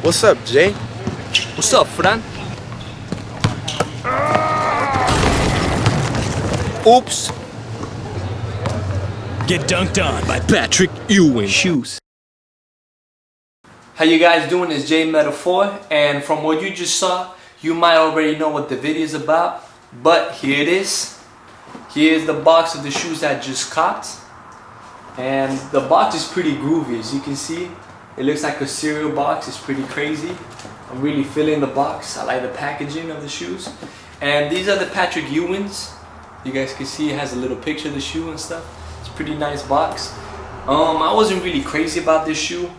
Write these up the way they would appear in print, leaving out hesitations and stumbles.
What's up, Jay? What's up, Fran? Oops. Get dunked on by Patrick Ewing. Shoes. How you guys doing? It's J Metaphor, and from what you just saw, you might already know what the video is about, but here it is. Here's the box of the shoes that I just caught, and the box is pretty groovy. As you can see, it looks like a cereal box. It's pretty crazy. I'm really feeling the box. I like the packaging of the shoes, and these are the Patrick Ewings. You guys can see it has a little picture of the shoe and stuff. It's a pretty nice box. I wasn't really crazy about this shoe,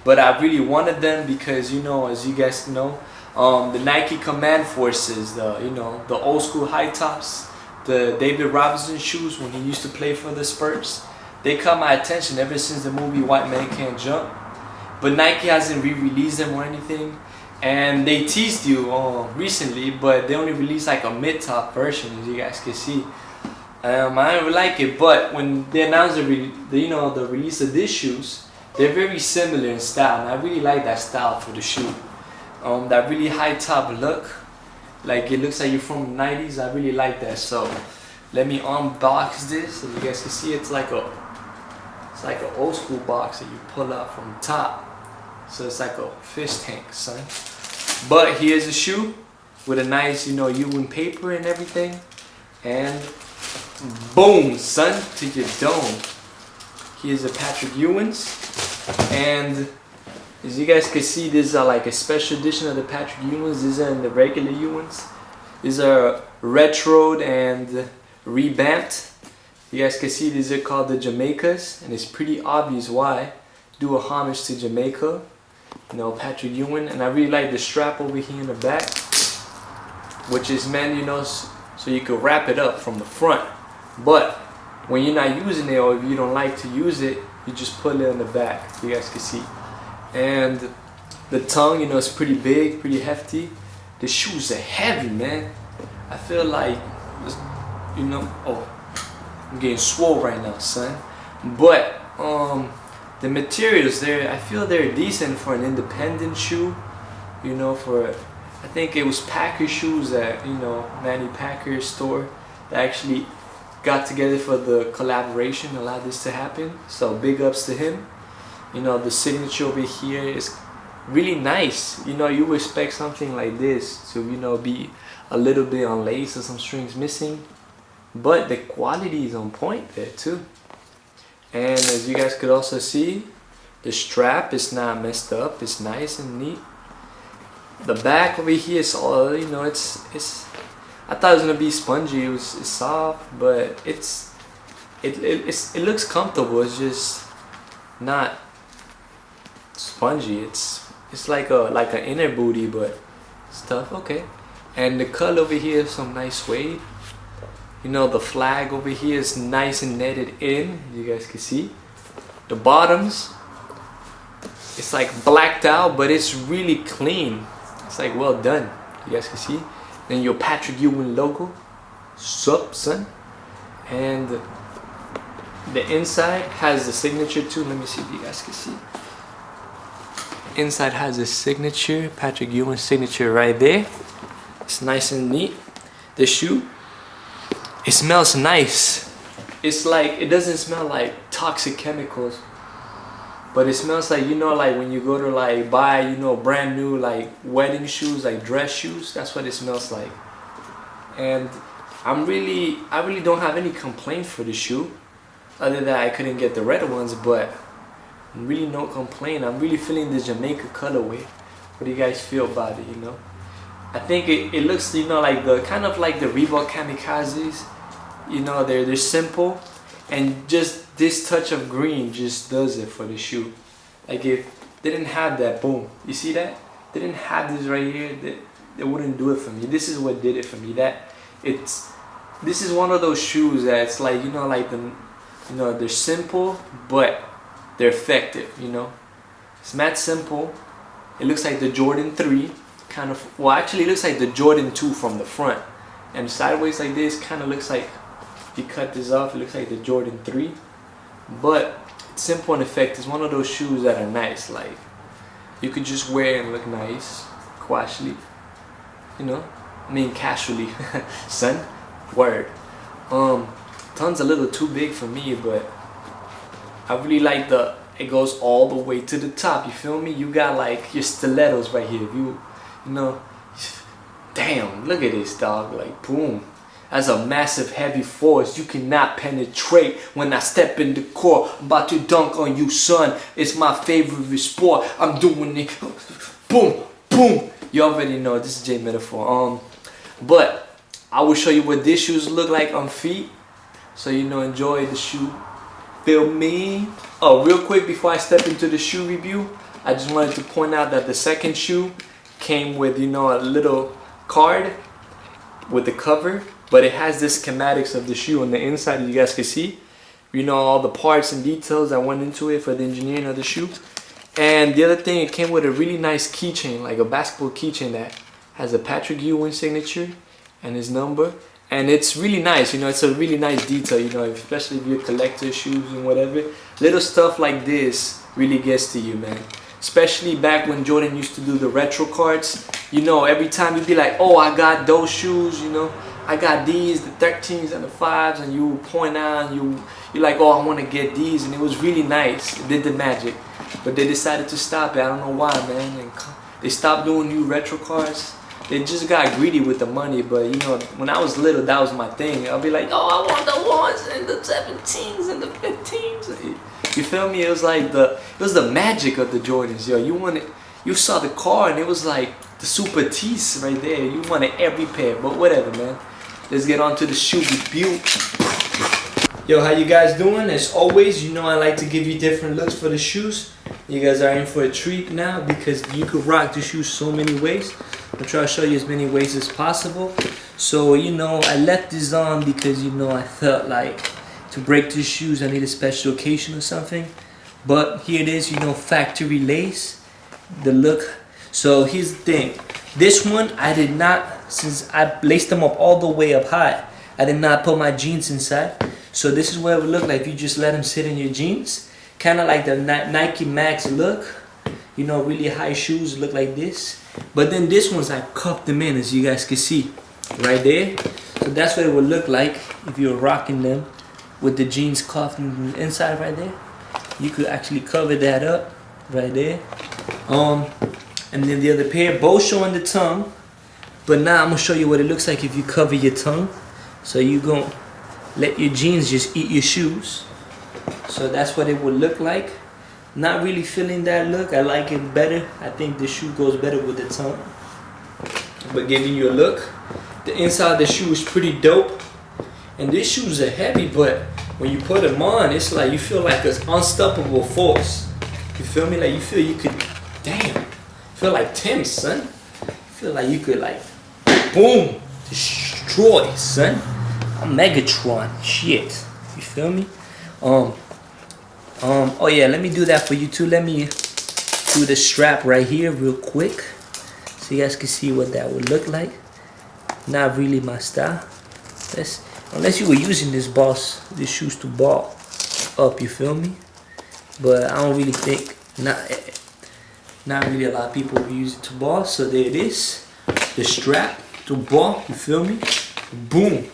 but I really wanted them because, you know, as you guys know, the Nike Command Forces, the old school high tops, the David Robinson shoes when he used to play for the Spurs, they caught my attention ever since the movie White Man Can't Jump. But Nike hasn't re-released them or anything, and they teased you recently, but they only released like a mid-top version, as you guys can see. I don't really like it, but when they announced the release of these shoes, they're very similar in style, and I really like that style for the shoe. That really high top look, like it looks like you're from the 90s. I really like that. So let me unbox this. As you guys can see, it's like an old school box that you pull out from the top. So it's like a fish tank, son. But here's a shoe with a nice, Ewing paper and everything, and boom, son, to your dome. Here's a Patrick Ewing's, and as you guys can see, these are like a special edition of the Patrick Ewing's. These are in the regular Ewing's. These are retroed and revamped. You guys can see these are called the Jamaicas, and it's pretty obvious why. Do a homage to Jamaica, Patrick Ewing. And I really like the strap over here in the back, which is meant, so you can wrap it up from the front. But when you're not using it, or if you don't like to use it, you just put it in the back. You guys can see. And the tongue, is pretty big, pretty hefty. The shoes are heavy, man. I feel like, oh, I'm getting swole right now, son. But the materials there, I feel they're decent for an independent shoe. I think it was Packer shoes at Manny Packer's store that actually got together for the collaboration, allowed this to happen. So big ups to him. The signature over here is really nice. You expect something like this to be a little bit unlaced or some strings missing, but the quality is on point there too. And as you guys could also see, the strap is not messed up. It's nice and neat. The back over here is all, it's I thought it was gonna be spongy. It's soft, but it looks comfortable. It's just not spongy. It's like an inner booty, but stuff. Okay. And the cut over here is some nice suede. The flag over here is nice and netted in. You guys can see the bottoms. It's like blacked out, but it's really clean. It's like well done. You guys can see. Then your Patrick Ewing logo. Sup, son. And the inside has the signature too. Let me see if you guys can see. Inside has a signature, Patrick Ewing signature right there. It's nice and neat. The shoe, it smells nice. It's like, it doesn't smell like toxic chemicals, but it smells like, like when you go to like buy, brand new like wedding shoes, like dress shoes. That's what it smells like. And I really don't have any complaints for the shoe, other than I couldn't get the red ones, but really no complaint. I'm really feeling the Jamaica colorway. What do you guys feel about it? I think it looks, like the kind of like the Reebok Kamikazes. They're simple, and just this touch of green just does it for the shoe. Like if they didn't have that, boom, you see that? They didn't have this right here, they wouldn't do it for me. This is what did it for me. This is one of those shoes that's like, they're simple, but they're effective. It's matte simple. It looks like the Jordan 3 kind of, well, actually it looks like the Jordan 2 from the front, and sideways like this kind of looks like, if you cut this off, it looks like the Jordan 3, but it's simple and effective. It's one of those shoes that are nice. Like You could just wear and look nice, casually, you know. I mean casually, son. Word. Tongue's a little too big for me, but I really like it goes all the way to the top. You feel me? You got like your stilettos right here. You know, damn. Look at this, dog. Like boom. That's a massive heavy force you cannot penetrate. When I step in the court, I'm about to dunk on you, son. It's my favorite sport. I'm doing it. Boom, boom. You already know this is J Metaphor. But I will show you what these shoes look like on feet, so you know, enjoy the shoe. Feel me? Oh, real quick before I step into the shoe review, I just wanted to point out that the second shoe came with, you know, a little card with the cover. But it has the schematics of the shoe on the inside, you guys can see. You know, all the parts and details that went into it for the engineering of the shoe. And the other thing, it came with a really nice keychain, like a basketball keychain that has a Patrick Ewing signature and his number. And it's really nice, you know, it's a really nice detail, you know, especially if you're collector shoes and whatever. Little stuff like this really gets to you, man. Especially back when Jordan used to do the retro cards. You know, every time you'd be like, oh, I got those shoes, you know. I got these, the 13s and the 5s, and you point out, you're like, oh, I want to get these, and it was really nice. It did the magic, but they decided to stop it. I don't know why, man. And they stopped doing new retro cards. They just got greedy with the money. But you know, when I was little, that was my thing. I'll be like, oh, I want the 1s and the 17s and the 15s. You feel me? It was like it was the magic of the Jordans, yo. You saw the car, and it was like the Super Tees right there. You wanted every pair, but whatever, man. Let's get on to the shoe review. Yo, how you guys doing? As always, you know I like to give you different looks for the shoes. You guys are in for a treat now because you could rock the shoes so many ways. I'll try to show you as many ways as possible. So, you know, I left this on because, you know, I felt like to break the shoes I need a special occasion or something. But here it is, you know, factory lace. The look. So here's the thing. This one I did not, since I laced them up all the way up high, I did not put my jeans inside. So this is what it would look like if you just let them sit in your jeans. Kind of like the Nike Max look. You know, really high shoes look like this. But then this one's, I cuffed them in, as you guys can see. Right there. So that's what it would look like if you're rocking them with the jeans cuffed inside right there. You could actually cover that up right there. And then the other pair, both showing the tongue. But now I'm gonna show you what it looks like if you cover your tongue. So you gonna let your jeans just eat your shoes. So that's what it would look like. Not really feeling that look. I like it better. I think the shoe goes better with the tongue. But giving you a look. The inside of the shoe is pretty dope. And these shoes are heavy, but when you put them on, it's like you feel like an unstoppable force. You feel me? Like you feel you could, damn. Feel like Tim, son. Feel like you could like, boom, destroy, son. I'm Megatron, shit. You feel me? Oh yeah, let me do that for you too. Let me do the strap right here real quick, so you guys can see what that would look like. Not really my style. Unless you were using these shoes to ball up, you feel me? But I don't really think, not really a lot of people use it to ball. So there it is, the strap to ball, you feel me? Boom.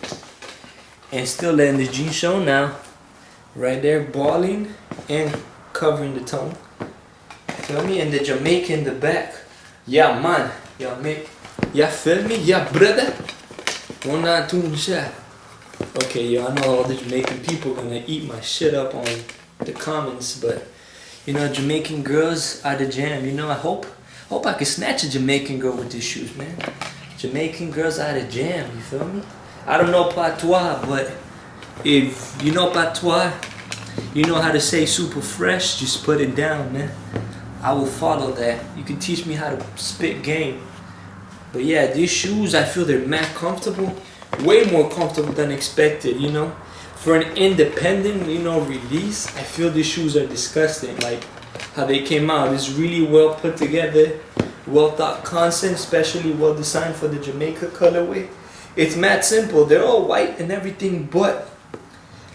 And still letting the jeans show now. Right there, balling and covering the tongue. Feel me? And the Jamaica in the back. Yeah, man. Yeah, feel me? Yeah, brother. 192 shot. Okay, yo, I know all the Jamaican people gonna eat my shit up on the comments, but you know, Jamaican girls are the jam. You know, I hope I can snatch a Jamaican girl with these shoes, man. Jamaican girls are the jam. You feel me? I don't know patois, but if you know patois, you know how to say super fresh. Just put it down, man. I will follow that. You can teach me how to spit game. But yeah, these shoes, I feel they're mad comfortable. Way more comfortable than expected, you know. For an independent, you know, release, I feel these shoes are disgusting. Like how they came out is really well put together, well thought concept, especially well designed for the Jamaica colorway. It's mad simple. They're all white and everything, but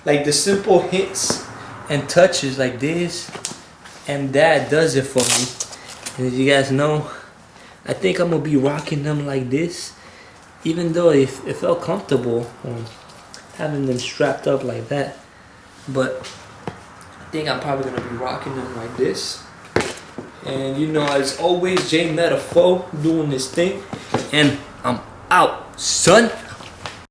like the simple hits and touches like this and that does it for me. And as you guys know, I think I'm gonna be rocking them like this, even though it felt comfortable having them strapped up like that. But I think I'm probably gonna be rocking them like this. And you know, as always, J Meta 4 doing this thing, and I'm out, son.